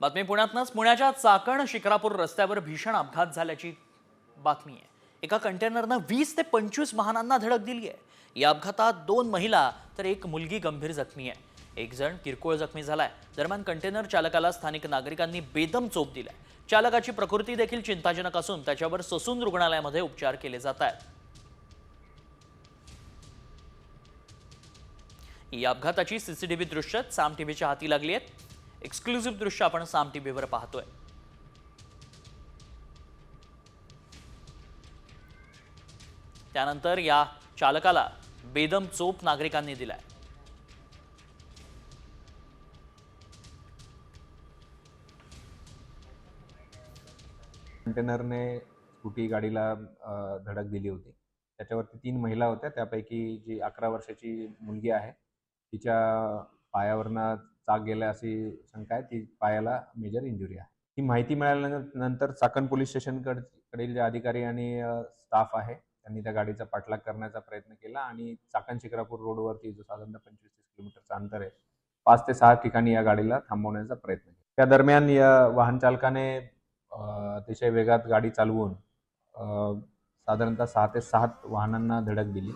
बातमी पुण्यातनंच. पुण्याच्या चाकण शिक्रापूर रस्त्यावर भीषण अपघात झाल्याची बातमी आहे. एका कंटेनरनं 20 ते 25 वाहनांना धडक दिली आहे. या अपघातात 2 महिला तर एक मुलगी गंभीर जखमी आहे. एक जण किरकोळ जखमी झालाय. दरम्यान कंटेनर चालकाला स्थानिक नागरिकांनी बेदम चोप दिलाय. चालकाची प्रकृती देखील चिंताजनक असून त्याच्यावर ससून रुग्णालयामध्ये उपचार केले जात आहेत. या अपघाताची सीसीटीव्ही दृश्य साम टीव्हीच्या हाती लागली आहेत. एक्सक्लुझिव्ह दृश्य आपण साम टीव्हीवर पाहतोय. त्यानंतर या चालकाला बेदम चोप नागरिकांनी दिलाय. कंटेनरने स्कूटी गाडीला धडक दिली होती. त्याच्यावरती 3 महिला होत्या. त्यापैकी जी 11 वर्षाची मुलगी आहे, तिच्या पायावरनं चाक गेला अशी शंका आहे. ती पायाला मेजर इंजुरी आहे. ही माहिती मिळाल्यानंतर चाकण पोलीस स्टेशनकडील जे अधिकारी आणि स्टाफ आहे, त्यांनी त्या गाडीचा पाठलाग करण्याचा प्रयत्न केला आणि चाकण शिक्रापूर रोडवरती जो साधारणतः 25-30 किलोमीटरचं अंतर आहे, 5 ते 6 ठिकाणी या गाडीला थांबवण्याचा प्रयत्न केला. त्या दरम्यान या वाहन चालकाने अतिशय वेगात गाडी चालवून साधारणतः 6 ते 7 वाहनांना धडक दिली.